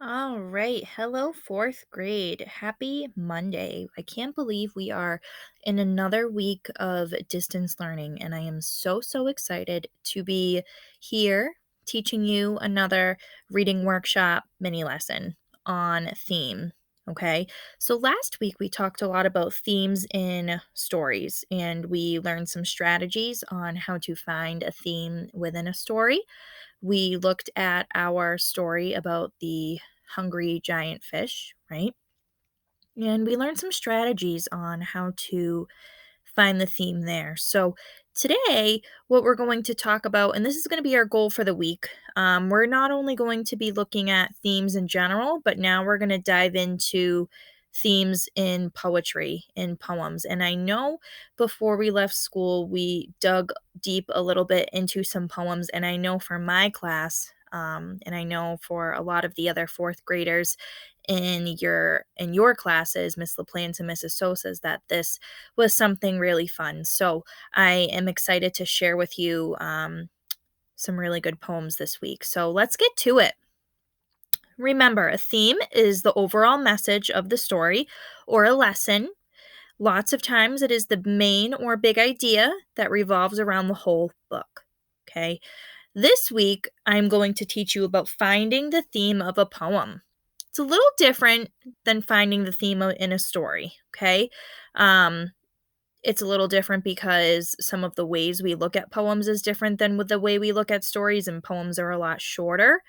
All right. Hello, fourth grade. Happy Monday. I can't believe we are in another week of distance learning, and I am so excited to be here teaching you another reading workshop mini lesson on theme. Okay. So last week we talked a lot about themes in stories, and we learned some strategies on how to find a theme within a story. We looked at our story about the hungry giant fish, right? And we learned some strategies on how to find the theme there. So, today, what we're going to talk about, and this is going to be our goal for the week, we're not only going to be looking at themes in general, but now we're going to dive into themes in poetry, in poems. And I know before we left school, we dug deep a little bit into some poems. And I know for my class, and I know for a lot of the other fourth graders in your classes, Miss LaPlante and Mrs. Sosa's, that this was something really fun. So I am excited to share with you some really good poems this week. So let's get to it. Remember, a theme is the overall message of the story or a lesson. Lots of times it is the main or big idea that revolves around the whole book. Okay. This week, I'm going to teach you about finding the theme of a poem. It's a little different than finding the theme in a story. Okay. Um, it's a little different because some of the ways we look at poems is different than with the way we look at stories, and poems are a lot shorter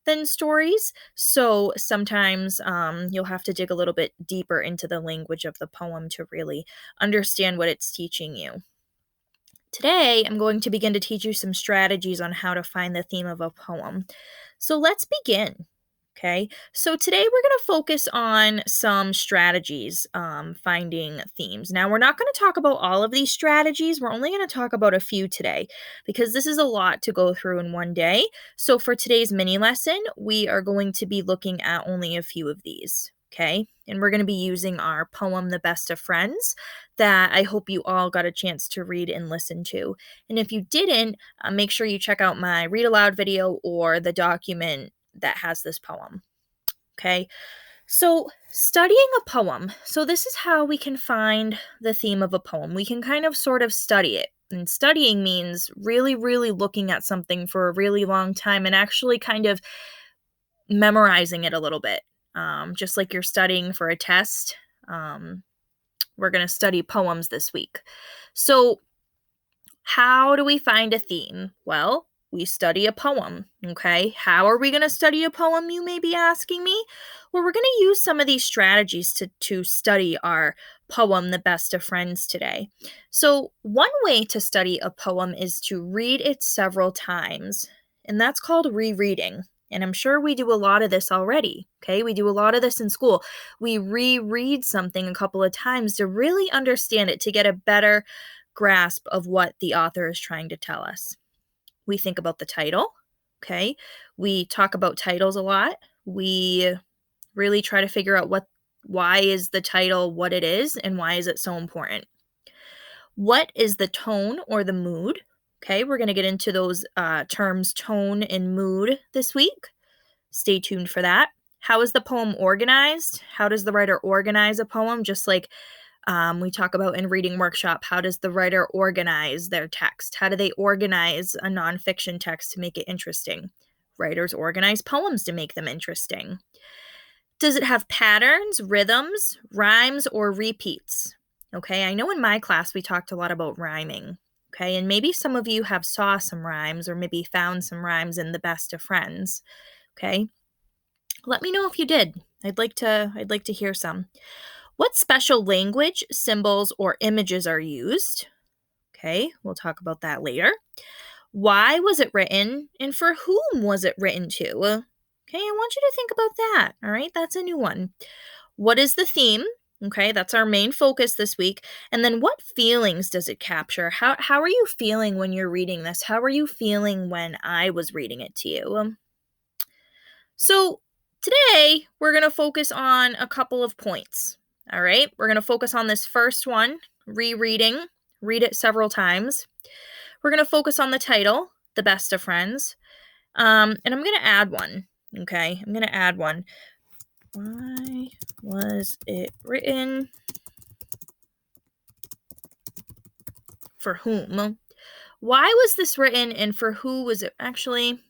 than stories. So sometimes you'll have to dig a little bit deeper into the language of the poem to really understand what it's teaching you. Today, I'm going to begin to teach you some strategies on how to find the theme of a poem. So let's begin. Okay, so today we're going to focus on some strategies finding themes. Now, we're not going to talk about all of these strategies. We're only going to talk about a few today because this is a lot to go through in one day. So, for today's mini lesson, we are going to be looking at only a few of these. Okay, and we're going to be using our poem, The Best of Friends, that I hope you all got a chance to read and listen to. And if you didn't, make sure you check out my read aloud video or the document that has this poem. Okay. So, studying a poem. So, this is how we can find the theme of a poem. We can kind of sort of study it. And studying means really looking at something for a really long time and actually kind of memorizing it a little bit. Just like you're studying for a test. We're going to study poems this week. So, how do we find a theme? Well, we study a poem. Okay. How are we going to study a poem, you may be asking me? Well, we're going to use some of these strategies to study our poem, The Best of Friends, today. So, one way to study a poem is to read it several times, and that's called rereading. And I'm sure we do a lot of this already. Okay. We do a lot of this in school. We reread something a couple of times to really understand it, to get a better grasp of what the author is trying to tell us. We think about the title, okay? We talk about titles a lot. We really try to figure out why is the title what it is and why is it so important. What is the tone or the mood? Okay, we're going to get into those terms, tone and mood, this week. Stay tuned for that. How is the poem organized? How does the writer organize a poem? Just like we talk about in reading workshop, how does the writer organize their text? How do they organize a nonfiction text to make it interesting? Writers organize poems to make them interesting. Does it have patterns, rhythms, rhymes, or repeats? Okay, I know in my class we talked a lot about rhyming. Okay, and maybe some of you have saw some rhymes or maybe found some rhymes in The Best of Friends. Okay, let me know if you did. I'd like to hear some. What special language, symbols, or images are used? Okay, we'll talk about that later. Why was it written and for whom was it written to? Okay, I want you to think about that. All right, that's a new one. What is the theme? Okay, that's our main focus this week. And then what feelings does it capture? How are you feeling when you're reading this? How are you feeling when I was reading it to you? So, today we're going to focus on a couple of points. All right, we're going to focus on this first one, rereading, read it several times. We're going to focus on the title, The Best of Friends. And I'm going to add one. Okay, I'm going to add one. Why was it written? For whom? Why was this written and for who was it? Actually,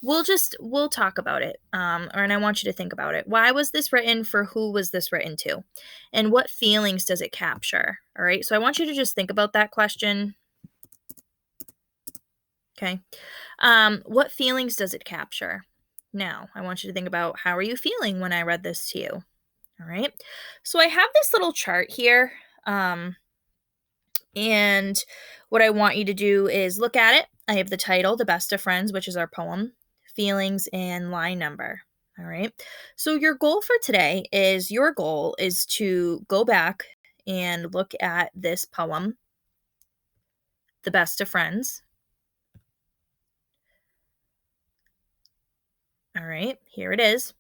we'll talk about it. And I want you to think about it. Why was this written? For who was this written to? And what feelings does it capture? All right. So I want you to just think about that question. Okay. What feelings does it capture? Now, I want you to think about, how are you feeling when I read this to you? All right. So I have this little chart here. And what I want you to do is look at it. I have the title, The Best of Friends, which is our poem, feelings, and line number. All right. So your goal is to go back and look at this poem, The Best of Friends. All right, here it is.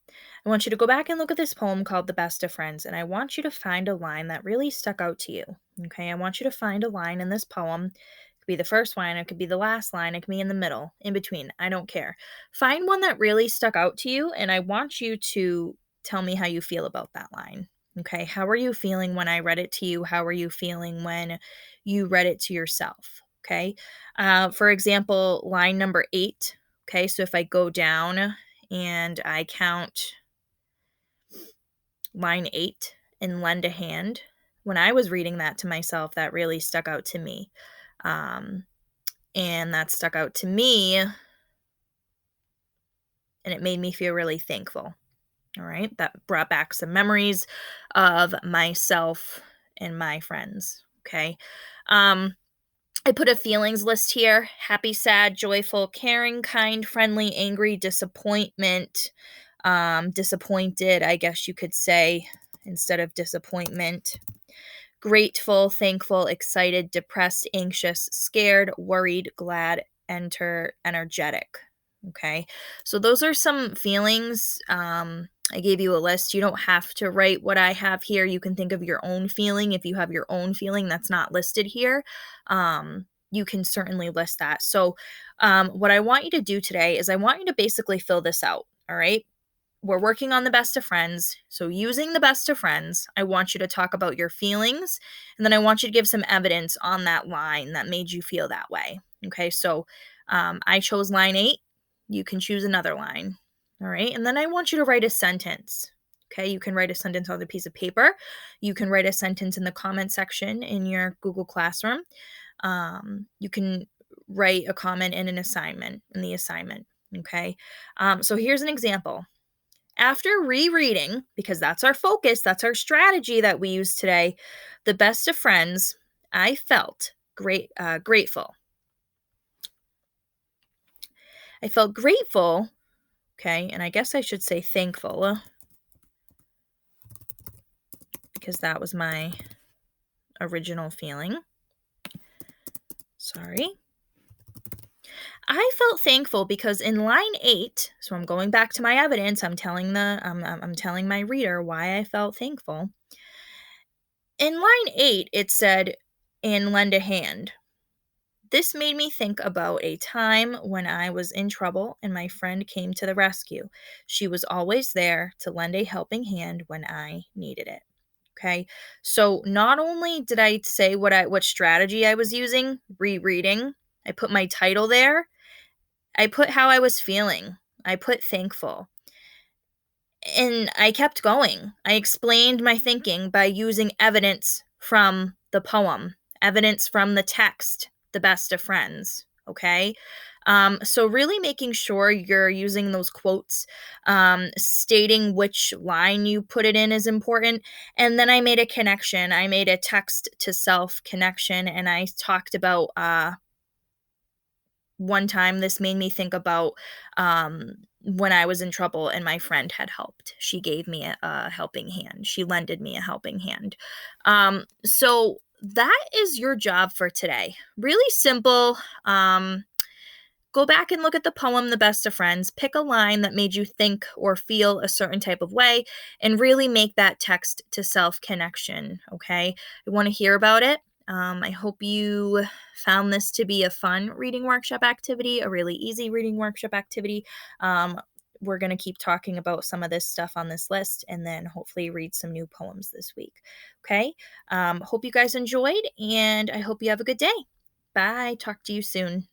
I want you to go back and look at this poem called The Best of Friends, and I want you to find a line that really stuck out to you. Okay, I want you to find a line in this poem. It could be the first line, it could be the last line, it could be in the middle, in between. I don't care. Find one that really stuck out to you, and I want you to tell me how you feel about that line. Okay, how are you feeling when I read it to you? How are you feeling when you read it to yourself? Okay, for example, line number 8. Okay, so if I go down and I count line 8 and lend a hand. When I was reading that to myself, that really stuck out to me. Um, and that stuck out to me, and it made me feel really thankful. All right. That brought back some memories of myself and my friends. Okay. Um, I put a feelings list here: happy, sad, joyful, caring, kind, friendly, angry, disappointment, disappointed, I guess you could say, instead of disappointment, grateful, thankful, excited, depressed, anxious, scared, worried, glad, energetic. Okay. So those are some feelings. I gave you a list. You don't have to write what I have here. You can think of your own feeling. If you have your own feeling that's not listed here, you can certainly list that. So, what I want you to do today is I want you to basically fill this out. All right. We're working on the best of friends. So, using the best of friends, I want you to talk about your feelings, and then I want you to give some evidence on that line that made you feel that way. Okay. So, I chose line 8. You can choose another line. All right. And then I want you to write a sentence. Okay. You can write a sentence on a piece of paper. You can write a sentence in the comment section in your Google Classroom. You can write a comment in the assignment. Okay. So here's an example. After rereading, because that's our focus, that's our strategy that we use today, The Best of Friends, I felt grateful. I felt grateful, okay, and I guess I should say thankful, because that was my original feeling. Sorry. I felt thankful because in line 8, so I'm going back to my evidence, I'm telling my reader why I felt thankful. In line 8, it said, "And lend a hand." This made me think about a time when I was in trouble and my friend came to the rescue. She was always there to lend a helping hand when I needed it. Okay. So not only did I say what strategy I was using, rereading, I put my title there, I put how I was feeling. I put thankful. And I kept going. I explained my thinking by using evidence from the poem, evidence from the text, The Best of Friends. Okay. So, really making sure you're using those quotes, stating which line you put it in is important. And then I made a connection. I made a text to self connection, and I talked about one time this made me think about when I was in trouble and my friend had helped. She gave me a helping hand. She lended me a helping hand. So that is your job for today. Really simple. Go back and look at the poem, The Best of Friends. Pick a line that made you think or feel a certain type of way and really make that text to self connection. Okay. I want to hear about it. I hope you found this to be a fun reading workshop activity, a really easy reading workshop activity. we're going to keep talking about some of this stuff on this list and then hopefully read some new poems this week. Okay. Hope you guys enjoyed and I hope you have a good day. Bye. Talk to you soon.